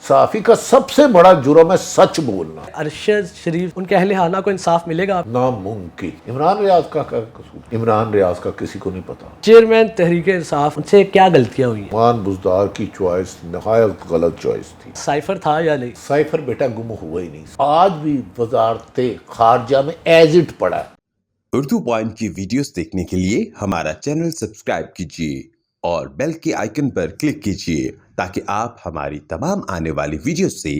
صحافی کا سب سے بڑا جرم ہے سچ بولنا۔ ارشد شریف ان کے اہل خانہ کو انصاف ملے گا؟ ناممکن۔ عمران ریاض کا کیا قصور؟ عمران ریاض کا کسی کو نہیں پتا۔ چیئرمین تحریک انصاف، ان سے کیا غلطیاں ہوئی ہیں؟ عثمان بزدار کی چوائس نہایت غلط چوائس تھی۔ سائفر تھا یا نہیں؟ سائفر بیٹا گم ہوا ہی نہیں، آج بھی وزارت خارجہ میں ایز اٹ پڑا ہے۔ اردو پوائنٹ کی ویڈیوز دیکھنے کے لیے ہمارا چینل سبسکرائب کیجیے اور بیل کے آئیکن پر کلک کیجیے تاکہ آپ ہماری تمام آنے والی ویڈیوز سے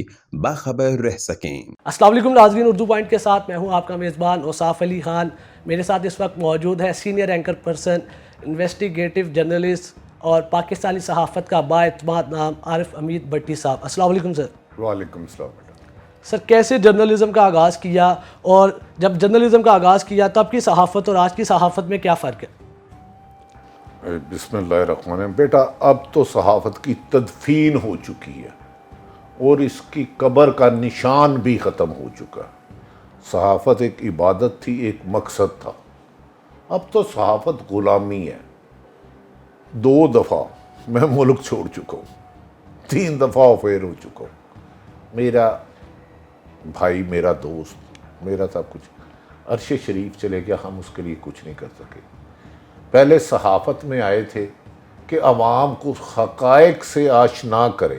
باخبر رہ سکیں۔ السلام علیکم ناظرین، اردو پوائنٹ کے ساتھ میں ہوں آپ کا میزبان اوصاف علی خان۔ میرے ساتھ اس وقت موجود ہے senior anchor person, investigative journalist اور پاکستانی صحافت کا بااعتماد نام عارف حمید بھٹی صاحب۔ السلام علیکم سر۔ وعلیکم السلام بیٹا۔ سر، کیسے جرنلزم کا آغاز کیا، اور جب جرنلزم کا آغاز کیا تب کی صحافت اور آج کی صحافت میں کیا فرق ہے؟ بسم اللہ الرحمن الرحیم۔ بیٹا اب تو صحافت کی تدفین ہو چکی ہے اور اس کی قبر کا نشان بھی ختم ہو چکا ہے۔ صحافت ایک عبادت تھی، ایک مقصد تھا، اب تو صحافت غلامی ہے۔ 2 دفعہ میں ملک چھوڑ چکا ہوں، 3 دفعہ افیئر ہو چکا ہوں۔ میرا بھائی، میرا دوست، میرا سب کچھ ارشد شریف چلے گیا، ہم اس کے لیے کچھ نہیں کر سکے۔ پہلے صحافت میں آئے تھے کہ عوام کو حقائق سے آشنا کرے۔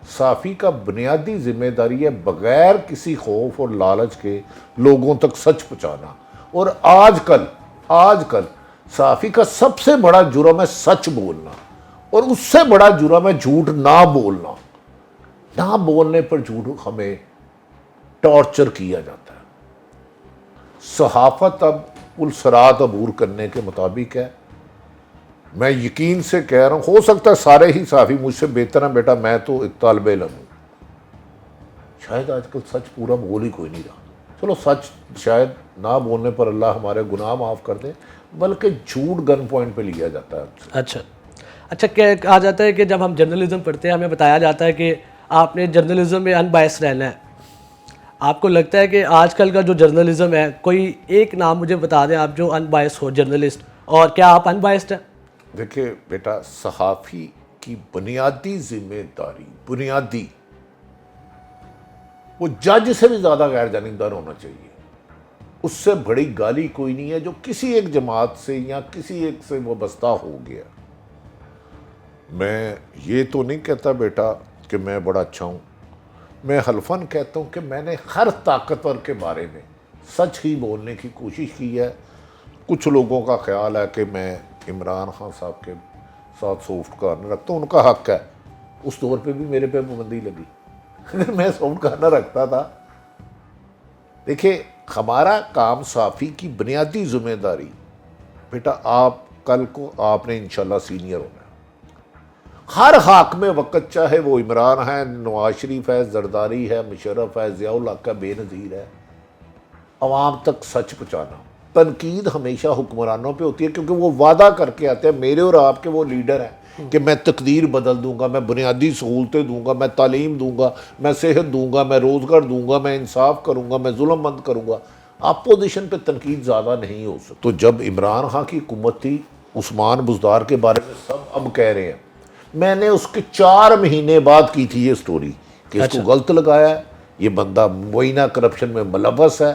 صحافی کا بنیادی ذمہ داری ہے بغیر کسی خوف اور لالچ کے لوگوں تک سچ پہنچانا، اور آج کل صحافی کا سب سے بڑا جرم ہے سچ بولنا، اور اس سے بڑا جرم ہے جھوٹ نہ بولنا۔ نہ بولنے پر جھوٹ ہمیں ٹارچر کیا جاتا ہے۔ صحافت اب الصراط عبور کرنے کے مطابق ہے۔ میں یقین سے کہہ رہا ہوں، ہو سکتا ہے سارے ہی صحافی مجھ سے بہتر ہیں بیٹا، میں تو ایک طالب علم ہوں۔ شاید آج کل سچ پورا بول ہی کوئی نہیں رہا۔ چلو سچ شاید نہ بولنے پر اللہ ہمارے گناہ معاف کر دے، بلکہ جھوٹ گن پوائنٹ پہ لیا جاتا ہے۔ اچھا کہا جاتا ہے کہ جب ہم جرنلزم پڑھتے ہیں ہمیں بتایا جاتا ہے کہ آپ نے جرنلزم میں ان بائس رہنا ہے۔ آپ کو لگتا ہے کہ آج کل کا جو جرنلزم ہے، کوئی ایک نام مجھے بتا دیں آپ جو ان بائس ہو جرنلسٹ، اور کیا آپ ان بائسڈ ہیں؟ دیکھیں بیٹا، صحافی کی بنیادی ذمہ داری وہ جج سے بھی زیادہ غیر جانبدار ہونا چاہیے۔ اس سے بڑی گالی کوئی نہیں ہے جو کسی ایک جماعت سے یا کسی ایک سے وابستہ ہو گیا۔ میں یہ تو نہیں کہتا بیٹا کہ میں بڑا اچھا ہوں، میں حلفاً کہتا ہوں کہ میں نے ہر طاقتور کے بارے میں سچ ہی بولنے کی کوشش کی ہے۔ کچھ لوگوں کا خیال ہے کہ میں عمران خان صاحب کے ساتھ سافٹ کارنر رکھتا ہوں، ان کا حق ہے۔ اس دور پہ بھی میرے پہ پابندی لگی، اگر میں سافٹ کارنر رکھتا تھا۔ دیکھیں، ہمارا کام صحافی کی بنیادی ذمہ داری، بیٹا آپ کل کو آپ نے انشاءاللہ سینئر ہونا ہے۔ ہر حاکم وقت، چاہے وہ عمران ہے، نواز شریف ہے، زرداری ہے، مشرف ہے، ضیاء الحق ہے، بے نظیر ہے، عوام تک سچ پہنچانا۔ تنقید ہمیشہ حکمرانوں پہ ہوتی ہے کیونکہ وہ وعدہ کر کے آتے ہیں، میرے اور آپ کے وہ لیڈر ہیں کہ میں تقدیر بدل دوں گا، میں بنیادی سہولتیں دوں گا، میں تعلیم دوں گا، میں صحت دوں گا، میں روزگار دوں گا، میں انصاف کروں گا، میں ظلم بند کروں گا۔ اپوزیشن پہ تنقید زیادہ نہیں ہو سکتی۔ تو جب عمران خان کی حکومت تھی، عثمان بزدار کے بارے میں سب اب کہہ رہے ہیں، میں نے اس کے 4 مہینے بعد کی تھی یہ سٹوری کہ اس کو غلط لگایا ہے، یہ بندہ مبینہ کرپشن میں ملوث ہے۔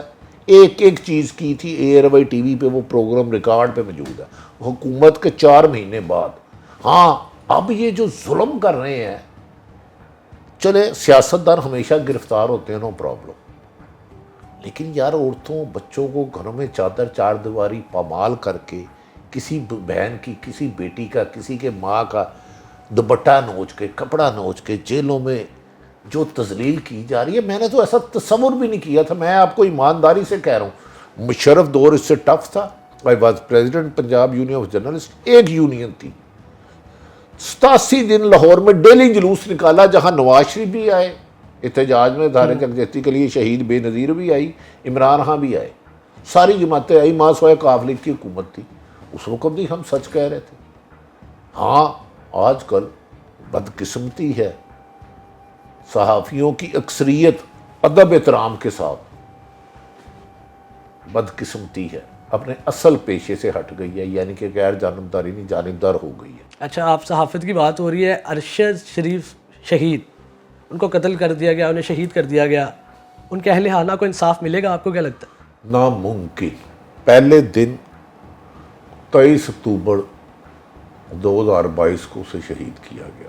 ایک چیز کی تھی، ایئر وائی ٹی وی پہ وہ پروگرام ریکارڈ پہ موجود ہے، حکومت کے 4 مہینے بعد۔ ہاں، اب یہ جو ظلم کر رہے ہیں، چلے سیاستدان ہمیشہ گرفتار ہوتے ہیں، نو پرابلم، لیکن یار عورتوں بچوں کو گھروں میں چار دیواری پامال کر کے، کسی بہن کی، کسی بیٹی کا، کسی کے ماں کا دوپٹہ نوچ کے، کپڑا نوچ کے جیلوں میں جو تذلیل کی جا رہی ہے، میں نے تو ایسا تصور بھی نہیں کیا تھا۔ میں آپ کو ایمانداری سے کہہ رہا ہوں، مشرف دور اس سے ٹف تھا۔ I was president Punjab union of journalist, ایک یونین تھی۔ 87 دن لاہور میں ڈیلی جلوس نکالا، جہاں نواز شریف بھی آئے احتجاج میں، دھارے یکجہتی کے لیے، شہید بے نظیر بھی آئی، عمران خان بھی آئے، ساری جماعتیں آئی، ماں سوائے قاف لیگ کی حکومت تھی۔ اس وقت بھی ہم سچ کہہ رہے تھے۔ ہاں، آج کل بدقسمتی ہے، صحافیوں کی اکثریت ادب احترام کے ساتھ بدقسمتی ہے، اپنے اصل پیشے سے ہٹ گئی ہے، یعنی کہ غیر جانبداری نہیں، جانبدار ہو گئی ہے۔ اچھا، آپ صحافت کی بات ہو رہی ہے، ارشد شریف شہید، ان کو قتل کر دیا گیا, انہیں شہید کر دیا گیا, ان کے اہل خانہ کو انصاف ملے گا؟ آپ کو کیا لگتا ہے؟ ناممکن. پہلے دن 23 اکتوبر 2022 کو اسے شہید کیا گیا.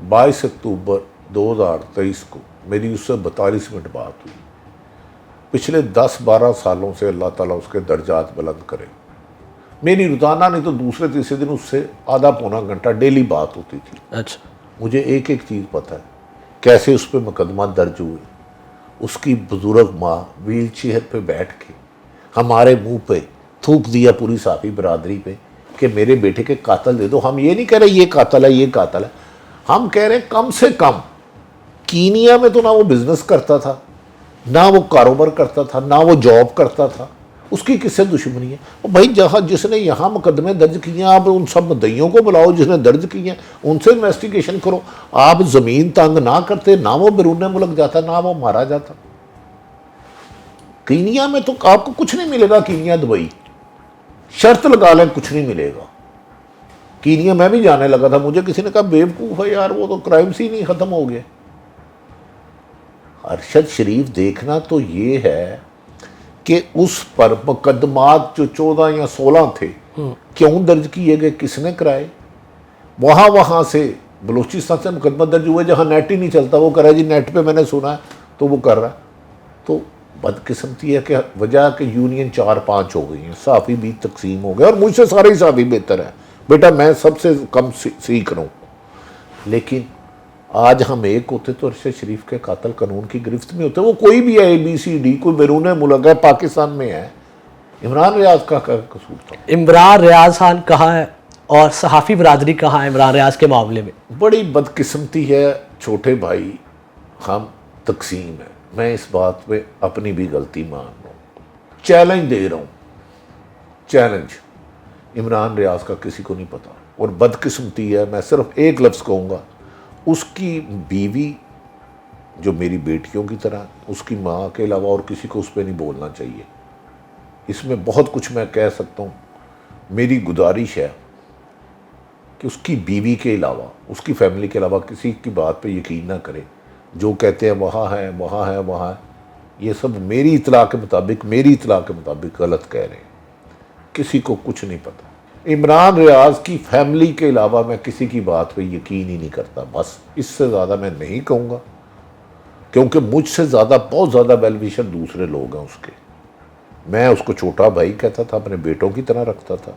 22 اکتوبر 2023 کو میری اس سے 42 منٹ بات ہوئی. پچھلے 10-12 سالوں سے اللہ تعالیٰ اس کے درجات بلند کرے. میری روزانہ نہیں تو دوسرے تیسرے دن اس سے آدھا پونا گھنٹہ ڈیلی بات ہوتی تھی. اچھا. مجھے ایک ایک چیز پتہ ہے, کیسے اس پہ مقدمہ درج ہوئے. اس کی بزرگ ماں ویل چیئر پہ بیٹھ کے ہمارے منہ پہ تھوک دیا پوری صحافی برادری پہ کہ میرے بیٹے کے قاتل دے دو. ہم یہ نہیں کہہ رہے یہ قاتل ہے یہ قاتل ہے, ہم کہہ رہے ہیں کم سے کم کینیا میں تو نہ وہ بزنس کرتا تھا, نہ وہ کاروبار کرتا تھا, نہ وہ جاب کرتا تھا, اس کی کس سے دشمنی ہے؟ بھائی جس نے یہاں مقدمے درج کیے ہیں آپ ان سب مدعیوں کو بلاؤ جس نے درج کیے ہیں, ان سے انویسٹیگیشن کرو. آپ زمین تنگ نہ کرتے, نہ وہ بیرون ملک جاتا, نہ وہ مارا جاتا. کینیا میں تو آپ کو کچھ نہیں ملے گا. کینیا دبئی شرط لگا لیں کچھ نہیں ملے گا. کینیا میں بھی جانے لگا تھا, مجھے کسی نے کہا بیوقوف ہے یار, وہ تو کرائم سی نہیں ختم ہو گئے. ارشد شریف دیکھنا تو یہ ہے کہ اس پر مقدمات جو 14 یا 16 تھے کیوں درج کیے گئے, کس نے کرائے. وہاں سے بلوچستان سے مقدمہ درج ہوئے جہاں نیٹ ہی نہیں چلتا, وہ کر رہا ہے جی نیٹ پہ میں نے سنا ہے تو وہ کر رہا ہے. تو بدقسمتی ہے کہ وجہ کہ یونین 4-5 ہو گئی ہیں, صحافی بھی تقسیم ہو گئے, اور مجھ سے سارے صحافی بہتر ہیں بیٹا, میں سب سے کم سیکھ رہا ہوں. لیکن آج ہم ایک ہوتے تو ارشد شریف کے قاتل قانون کی گرفت میں ہوتے. وہ کوئی بھی ہے ABCD, کوئی بیرون ملک ہے, پاکستان میں ہے. عمران ریاض کا قصور تھا. عمران ریاض خان کہاں ہے اور صحافی برادری کہاں ہے عمران ریاض کے معاملے میں؟ بڑی بدقسمتی ہے چھوٹے بھائی, ہم تقسیم ہے. میں اس بات پہ اپنی بھی غلطی مان رہا ہوں, چیلنج دے رہا ہوں, چیلنج. عمران ریاض کا کسی کو نہیں پتا, اور بدقسمتی ہے, میں صرف ایک لفظ کہوں گا, اس کی بیوی جو میری بیٹیوں کی طرح, اس کی ماں کے علاوہ اور کسی کو اس پہ نہیں بولنا چاہیے. اس میں بہت کچھ میں کہہ سکتا ہوں. میری گزارش ہے کہ اس کی بیوی کے علاوہ, اس کی فیملی کے علاوہ کسی کی بات پہ یقین نہ کرے. جو کہتے ہیں وہاں ہے وہاں ہے وہاں ہے, یہ سب میری اطلاع کے مطابق غلط کہہ رہے ہیں. کسی کو کچھ نہیں پتا. عمران ریاض کی فیملی کے علاوہ میں کسی کی بات پہ یقین ہی نہیں کرتا. بس اس سے زیادہ میں نہیں کہوں گا, کیونکہ مجھ سے زیادہ بہت زیادہ ویل ویشر دوسرے لوگ ہیں اس کے. میں اس کو چھوٹا بھائی کہتا تھا, اپنے بیٹوں کی طرح رکھتا تھا.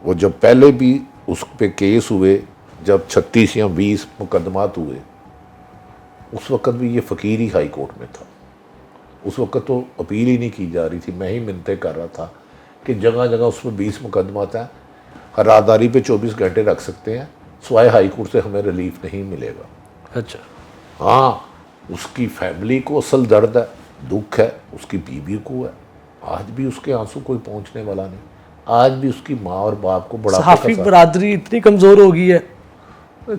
وہ جب پہلے بھی اس پہ کیس ہوئے, جب 36 یا 20 مقدمات ہوئے, اس وقت بھی یہ فقیر ہی ہائی کورٹ میں تھا. اس وقت تو اپیل ہی نہیں کی جا رہی تھی, میں ہی منتیں کر رہا تھا کہ جگہ جگہ اس میں 20 مقدمات ہیں, رازداری پہ 24 گھنٹے رکھ سکتے ہیں, سوائے ہائی کورٹ سے ہمیں ریلیف نہیں ملے گا. اچھا. ہاں, اس کی فیملی کو اصل درد ہے, دکھ ہے, اس کی بیوی کو ہے. آج بھی اس کے آنسو کوئی پہنچنے والا نہیں. آج بھی اس کی ماں اور باپ کو بڑا صحافی برادری اتنی کمزور ہو گئی ہے,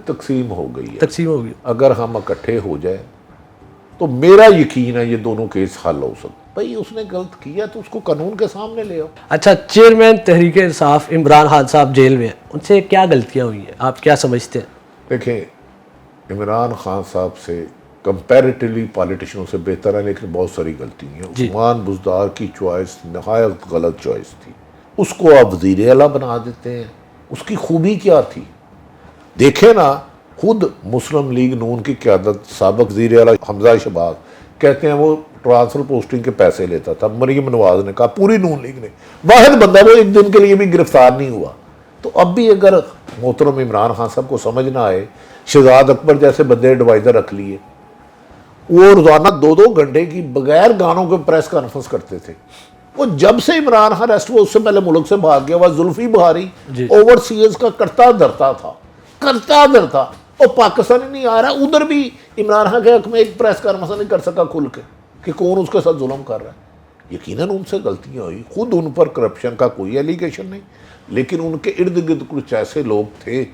تقسیم ہو گئی ہے. تقسیم ہو گئی. اگر ہم اکٹھے ہو جائیں تو میرا یقین ہے یہ دونوں کیس حل ہو سکتے. بھائی اس نے غلط کیا تو اس کو قانون کے سامنے لے آؤ. اچھا, چیئرمین تحریک انصاف عمران خان صاحب جیل میں ہیں, ان سے کیا غلطیاں ہوئی ہیں, آپ کیا سمجھتے ہیں؟ دیکھیں, عمران خان صاحب سے کمپیریٹیولی پالیٹیشنوں سے بہتر ہے, لیکن بہت ساری غلطی ہیں. عثمان بزدار کی چوائس نہایت غلط چوائس تھی. اس کو آپ وزیر اعلیٰ بنا دیتے ہیں. اس کی خوبی کیا تھی دیکھیں نا. خود مسلم لیگ نون کی قیادت سابق وزیر اعلیٰ حمزہ شہباز کہتے ہیں وہ ٹرانسفر پوسٹنگ کے پیسے لیتا تھا. مریم نواز نے کہا, پوری نون لیگ نے, واحد بندہ وہ ایک دن کے لیے بھی گرفتار نہیں ہوا. تو اب بھی اگر محترم عمران خان صاحب کو سمجھ نہ آئے, شہزاد اکبر جیسے بندے ایڈوائزر رکھ لیے, وہ روزانہ 2-2 گھنٹے کی بغیر گانوں کے پریس کانفرنس کرتے تھے. وہ جب سے عمران خان ریسٹ ہوا اس سے پہلے ملک سے بھاگ گیا. وہ زلفی بہاری اوورسیز کا کرتا دھرتا تھا, اور پاکستان ہی نہیں آ رہا. ادھر بھی عمران خان کے حق میں ایک پریس کانفرنس نہیں کر سکا کھل کے کہ کون اس کے ساتھ ظلم کر رہا ہے. یقیناً ان سے غلطیاں ہوئی, خود ان پر کرپشن کا کوئی ایلیگیشن نہیں, لیکن ان کے ارد گرد کچھ ایسے لوگ تھے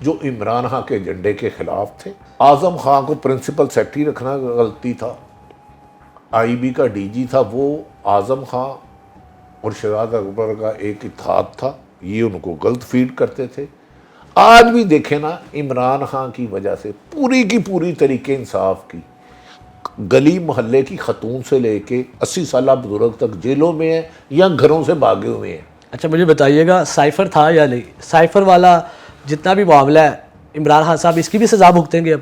جو عمران خان کے ایجنڈے کے خلاف تھے. اعظم خان کو پرنسپل سیکرٹری رکھنا غلطی تھا. IB کا DG تھا وہ اعظم خان اور شہزاد اکبر کا ایک اتحاد تھا, یہ ان کو غلط فیڈ کرتے تھے. آج بھی دیکھیں نا عمران خان کی وجہ سے پوری کی پوری طریقے انصاف کی گلی محلے کی خاتون سے لے کے 80 سالہ بزرگ تک جیلوں میں ہیں یا گھروں سے بھاگے ہوئے ہیں. اچھا مجھے بتائیے گا سائفر تھا یا نہیں؟ سائفر والا جتنا بھی معاملہ ہے عمران خان صاحب اس کی بھی سزا بھگتیں گے اب؟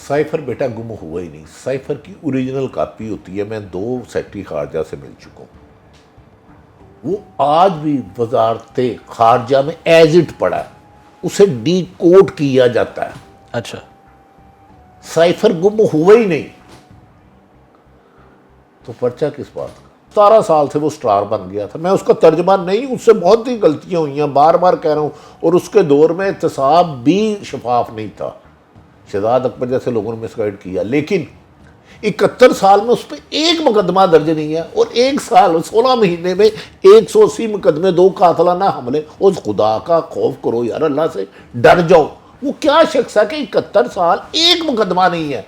سائفر بیٹا گم ہوا ہی نہیں. سائفر کی اوریجنل کاپی ہوتی ہے. میں 2 سیکرٹری خارجہ سے مل چکا ہوں. وہ آج بھی وزارت خارجہ میں ایز اٹ پڑا ہے, اسے ڈی کوڈ کیا جاتا ہے. اچھا سائفر گم ہوا ہی نہیں تو پرچہ کس بات کا؟ 17 سال سے وہ سٹار بن گیا تھا. میں اس کا ترجمہ نہیں, اس سے بہت ہی غلطیاں ہوئی ہیں, بار بار کہہ رہا ہوں. اور اس کے دور میں احتساب بھی شفاف نہیں تھا. شہزاد اکبر جیسے لوگوں نے مس گائیڈ کیا, لیکن 71 سال میں اس پہ ایک مقدمہ درج نہیں ہے. اور 1 سال 16 مہینے میں 180 مقدمے, 2 قاتلانہ حملے. اس خدا کا خوف کرو یار, اللہ سے ڈر جاؤ. وہ کیا شخص ہے کہ 71 سال ایک مقدمہ نہیں ہے,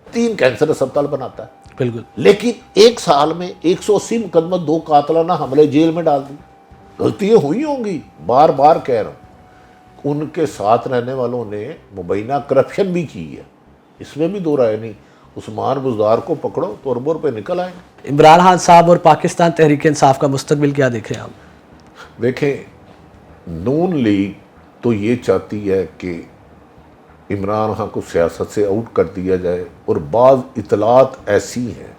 3 کینسر اسپتال بناتا ہے. بالکل. لیکن 1 سال میں 180 مقدمہ, 2 قاتلانہ حملے, جیل میں ڈال دی. غلطیاں ہوئی ہوں گی, بار بار کہہ رہا ہوں. ان کے ساتھ رہنے والوں نے مبینہ کرپشن بھی کی ہے, اس میں بھی 2 رائے نہیں. عثمان بزدار کو پکڑو تو اربوں پہ نکل آئیں. عمران خان صاحب اور پاکستان تحریک انصاف کا مستقبل کیا دیکھ رہے ہیں آپ؟ دیکھیں, نون لیگ تو یہ چاہتی ہے کہ عمران خان کو سیاست سے آؤٹ کر دیا جائے. اور بعض اطلاعات ایسی ہیں,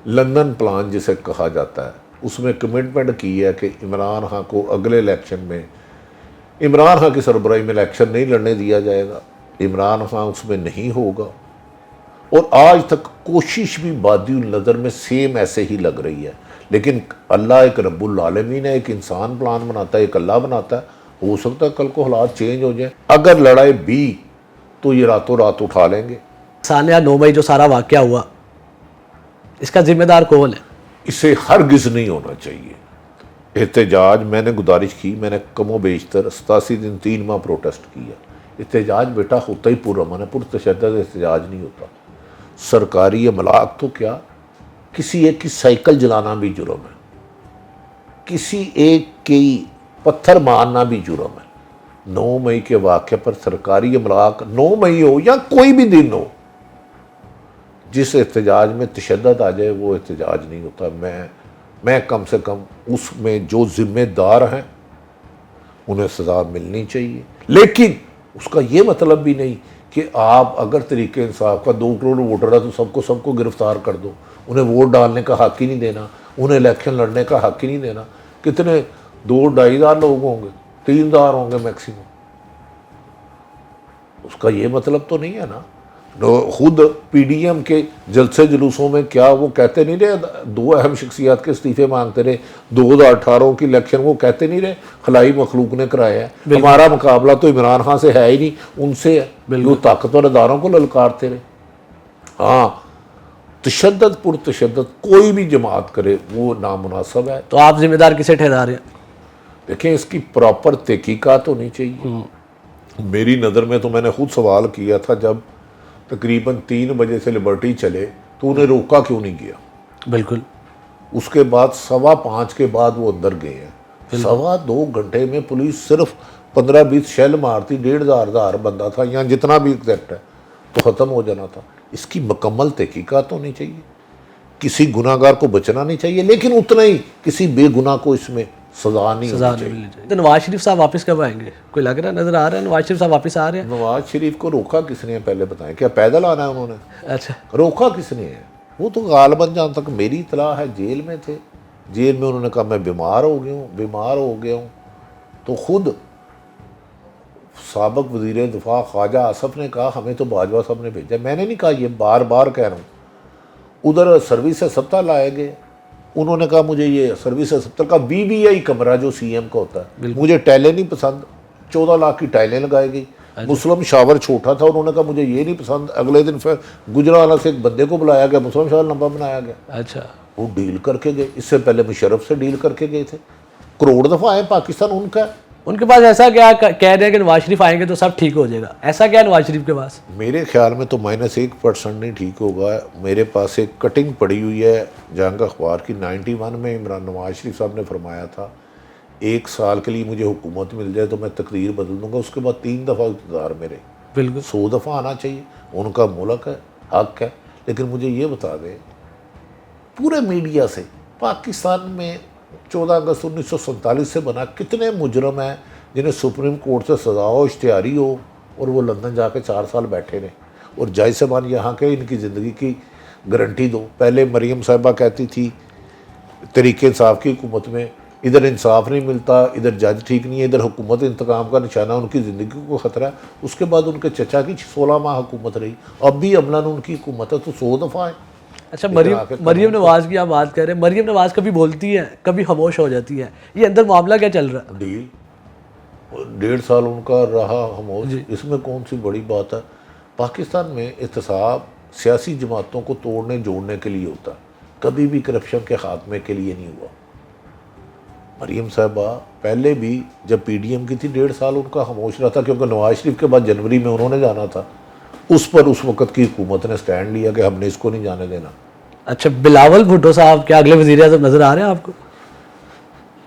لندن پلان جسے کہا جاتا ہے, اس میں کمٹمنٹ کی ہے کہ عمران خان کو اگلے الیکشن میں عمران خان کی سربراہی میں الیکشن نہیں لڑنے دیا جائے گا. عمران خان اس میں نہیں ہوگا. اور آج تک کوشش بھی بادی النظر میں سیم ایسے ہی لگ رہی ہے. لیکن اللہ ایک رب العالمین ہے, ایک انسان پلان بناتا ہے, ایک اللہ بناتا ہے. ہو سکتا ہے کل کو حالات چینج ہو جائیں. اگر لڑائی بھی تو یہ راتوں رات اٹھا لیں گے. ثانیہ 9 مئی جو سارا واقعہ ہوا, اس کا ذمہ دار کون ہے؟ اسے ہرگز نہیں ہونا چاہیے. احتجاج میں نے گزارش کی, میں نے کم و بیشتر 87 دن 3 ماہ پروٹیسٹ کیا. احتجاج بیٹا ہوتا ہی پرامن ہے, پرتشدد احتجاج نہیں ہوتا. سرکاری املاک تو کیا, کسی ایک کی سائیکل جلانا بھی جرم ہے, کسی ایک کی پتھر مارنا بھی جرم ہے. 9 مئی کے واقعے پر سرکاری املاک 9 مئی ہو یا کوئی بھی دن ہو, جس احتجاج میں تشدد آ جائے وہ احتجاج نہیں ہوتا. میں کم سے کم اس میں جو ذمہ دار ہیں انہیں سزا ملنی چاہیے. لیکن اس کا یہ مطلب بھی نہیں کہ آپ اگر طریقہ انصاف کا 2 کروڑ ووٹر ہے تو سب کو گرفتار کر دو. انہیں ووٹ ڈالنے کا حق ہی نہیں دینا, انہیں الیکشن لڑنے کا حق ہی نہیں دینا. کتنے 2-2.5 ہزار لوگ ہوں گے, 3 ہزار ہوں گے میکسیمم. اس کا یہ مطلب تو نہیں ہے نا. خود پی ڈی ایم کے جلسے جلوسوں میں کیا وہ کہتے نہیں رہے, 2 اہم شخصیات کے استعفے مانگتے رہے. 2018 کی الیکشن وہ کہتے نہیں رہے خلائی مخلوق نے کرایا ہے, ہمارا مقابلہ تو عمران خان سے ہے ہی نہیں, ان سے ہے. وہ طاقتور اداروں کو للکارتے رہے. ہاں, تشدد پرتشدد کوئی بھی جماعت کرے وہ نامناسب ہے. تو آپ ذمہ دار کسے ٹھہرا رہے ہیں؟ دیکھیں, اس کی پراپر تحقیقات ہونی چاہیے. میری نظر میں تو میں نے خود سوال کیا تھا, جب تقریباً 3 بجے سے لبرٹی چلے تو انہیں روکا کیوں نہیں گیا؟ بالکل. اس کے بعد 5:15 کے بعد وہ اندر گئے ہیں. 2.25 گھنٹے میں پولیس صرف 15-20 شیل مارتی, 1,500 بندہ تھا یا جتنا بھی ایگزیکٹ ہے, تو ختم ہو جانا تھا. اس کی مکمل تحقیقات ہونی چاہیے. کسی گناہ گار کو بچنا نہیں چاہیے, لیکن اتنا ہی کسی بے گناہ کو اس میں سزا نہیں ہونی چاہیے. تو نواز شریف صاحب واپس کب آئیں گے؟ کوئی لگ رہا ہے, نظر آ رہا ہے نواز شریف صاحب واپس آ رہے ہیں؟ نواز شریف کو روکا کس نے پہلے بتائیں؟ کیا پیدل آنا ہے انہوں نے؟ اچھا, روکا کس نے ہے؟ وہ تو غالباً جہاں تک میری اطلاع ہے جیل میں تھے. جیل میں انہوں نے کہا میں بیمار ہو گیا ہوں. تو خود سابق وزیر دفاع خواجہ آصف نے کہا ہمیں تو باجوہ صاحب نے بھیجا. میں نے نہیں کہا, یہ بار بار کہہ رہا ہوں. ادھر سروس اسپتال لائے گئے, انہوں نے کہا مجھے یہ سروس اسپتال کا BBI کمرہ جو CM کا ہوتا ہے, مجھے ٹائلیں نہیں پسند. 14 لاکھ کی ٹائلیں لگائی گئی. مسلم شاور چھوٹا تھا, انہوں نے کہا مجھے یہ نہیں پسند. اگلے دن پھر گجرانوالہ سے ایک بندے کو بلایا گیا, مسلم شاور لمبا بنایا گیا. اچھا, وہ ڈیل کر کے گئے. اس سے پہلے مشرف سے ڈیل کر کے گئے تھے. کروڑ دفعہ آئے, پاکستان ان کا ہے. ان کے پاس ایسا کیا کہہ رہے ہیں کہ نواز شریف آئیں گے تو سب ٹھیک ہو جائے گا, ایسا کیا ہے نواز شریف کے پاس؟ میرے خیال میں تو -1% نہیں ٹھیک ہوگا. میرے پاس ایک کٹنگ پڑی ہوئی ہے جنگ اخبار کی, 91 میں عمران نواز شریف صاحب نے فرمایا تھا 1 سال کے لیے مجھے حکومت مل جائے تو میں تقریر بدل دوں گا، اس کے بعد 3 دفعہ اقتدار میرے، بالکل 100 دفعہ آنا چاہیے، ان کا ملک ہے، حق ہے۔ لیکن مجھے یہ بتا دیں پورے میڈیا سے پاکستان میں 14 اگست 1947 سے بنا کتنے مجرم ہیں جنہیں سپریم کورٹ سے سزا ہو، اشتہاری ہو، اور وہ لندن جا کے 4 سال بیٹھے رہے، اور جج صاحبان یہاں کے ان کی زندگی کی گارنٹی دو۔ پہلے مریم صاحبہ کہتی تھی تحریک انصاف کی حکومت میں ادھر انصاف نہیں ملتا، ادھر جج ٹھیک نہیں ہے، ادھر حکومت انتقام کا نشانہ، ان کی زندگی کو خطرہ ہے۔ اس کے بعد ان کے چچا کی 16 ماہ حکومت رہی، اب بھی عملاً ان کی حکومت ہے، تو 100 دفعہ ہے۔ اچھا، مریم نواز کی آپ بات کر رہے ہیں، مریم نواز کبھی بولتی ہے کبھی خاموش ہو جاتی ہے، یہ اندر معاملہ کیا چل رہا ہے؟ ڈیل 1.5 سال ان کا رہا خاموش، اس میں کون سی بڑی بات ہے؟ پاکستان میں احتساب سیاسی جماعتوں کو توڑنے جوڑنے کے لیے ہوتا ہے، کبھی بھی کرپشن کے خاتمے کے لیے نہیں ہوا۔ مریم صاحبہ پہلے بھی جب پی ڈی ایم کی تھی 1.5 سال ان کا خاموش رہا تھا، کیونکہ نواز شریف کے بعد جنوری میں انہوں نے جانا تھا، اس پر اس وقت کی حکومت نے سٹینڈ لیا کہ ہم نے اس کو نہیں جانے دینا۔ اچھا، بلاول بھٹو صاحب کیا اگلے وزیر اعظم نظر آ رہے ہیں آپ کو؟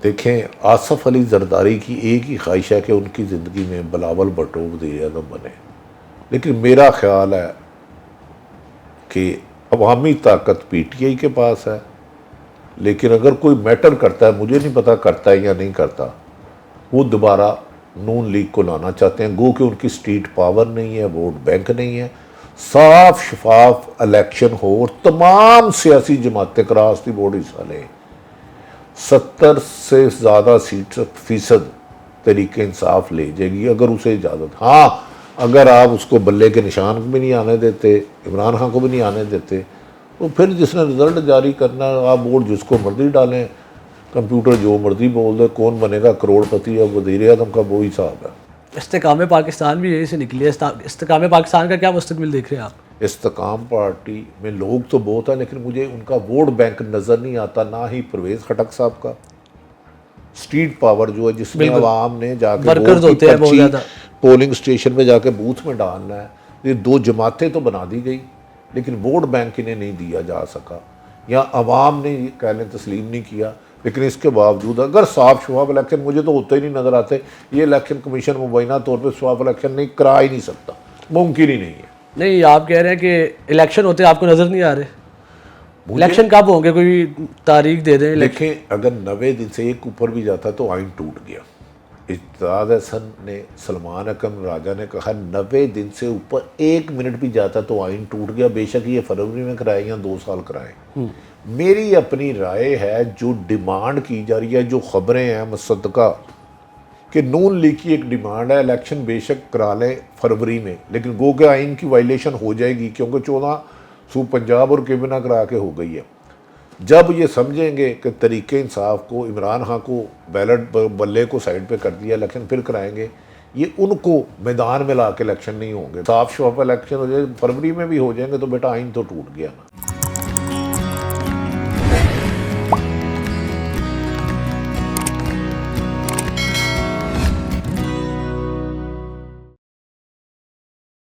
دیکھیں، آصف علی زرداری کی ایک ہی خواہش ہے کہ ان کی زندگی میں بلاول بھٹو وزیر اعظم بنے، لیکن میرا خیال ہے کہ عوامی طاقت پی ٹی آئی کے پاس ہے، لیکن اگر کوئی میٹر کرتا ہے، مجھے نہیں پتا کرتا ہے یا نہیں کرتا، وہ دوبارہ نون لیگ کو لانا چاہتے ہیں، گو کہ ان کی سٹریٹ پاور نہیں ہے، ووٹ بینک نہیں ہے، صاف شفاف الیکشن ہو اور تمام سیاسی جماعتیں کراس دی بورڈ حصہ لیں، 70 سے زیادہ فیصد تحریک انصاف لے جائے گی اگر اسے اجازت۔ ہاں، اگر آپ اس کو بلے کے نشان بھی نہیں آنے دیتے، عمران خان کو بھی نہیں آنے دیتے، تو پھر جس نے رزلٹ جاری کرنا آپ ووٹ جس کو مرضی ڈالیں، کمپیوٹر جو مرضی بول دے، کون بنے گا کروڑ پتی اور وزیر اعظم کا وہی حساب ہے۔ استحکام پاکستان بھی یہی سے نکلی ہے، استحکام پاکستان کا کیا مستقبل دیکھ رہے ہیں آپ؟ استحکام پارٹی میں لوگ تو بہت ہیں، لیکن مجھے ان کا ووٹ بینک نظر نہیں آتا، نہ ہی پرویز خٹک صاحب کا۔ سٹریٹ پاور جو ہے جس میں عوام نے جا کے ورکرز ووٹ ہوتے کی ہیں بہت پرچی زیادہ، پولنگ اسٹیشن میں جا کے بوتھ میں ڈالنا ہے، یہ 2 جماعتیں تو بنا دی گئی، لیکن ووٹ بینک انہیں نہیں دیا جا سکا، یا عوام نے یہ کہنے تسلیم نہیں کیا۔ لیکن اس کے باوجود اگر صاف شفاف الیکشن، مجھے تو ہوتے ہی نہیں نظر آتے، یہ الیکشن کمیشن مبینہ طور پہ شفاف الیکشن نہیں کرا ہی نہیں سکتا، ممکن ہی نہیں ہے۔ نہیں، آپ کہہ رہے ہیں کہ الیکشن ہوتے آپ کو نظر نہیں آ رہے، الیکشن کب ہوں گے؟ کوئی تاریخ دے دیں۔ دیکھیں، اگر 90 دن سے ایک اوپر بھی جاتا تو آئین ٹوٹ گیا۔ اجتہاد حسن نے، سلمان اکرم راجہ نے کہا 90 دن سے اوپر 1 منٹ بھی جاتا تو آئین ٹوٹ گیا، بے شک یہ فروری میں کرائے یا 2 سال کرائے۔ میری اپنی رائے ہے، جو ڈیمانڈ کی جا رہی ہے، جو خبریں ہیں مصدقہ کہ نون لیگ کی ایک ڈیمانڈ ہے الیکشن بے شک کرا لیں فروری میں، لیکن گو کہ آئین کی وائلیشن ہو جائے گی، کیونکہ 14 صوبہ پنجاب اور کیبینہ کرا کے ہو گئی ہے۔ جب یہ سمجھیں گے کہ تحریک انصاف کو، عمران خان کو بیلٹ بلے کو سائڈ پہ کر دیا، الیکشن پھر کرائیں گے، یہ ان کو میدان میں لا کے الیکشن نہیں ہوں گے۔ صاف شفاف الیکشن ہو جائے، فروری میں بھی ہو جائیں گے تو بیٹا آئین تو ٹوٹ گیا نا۔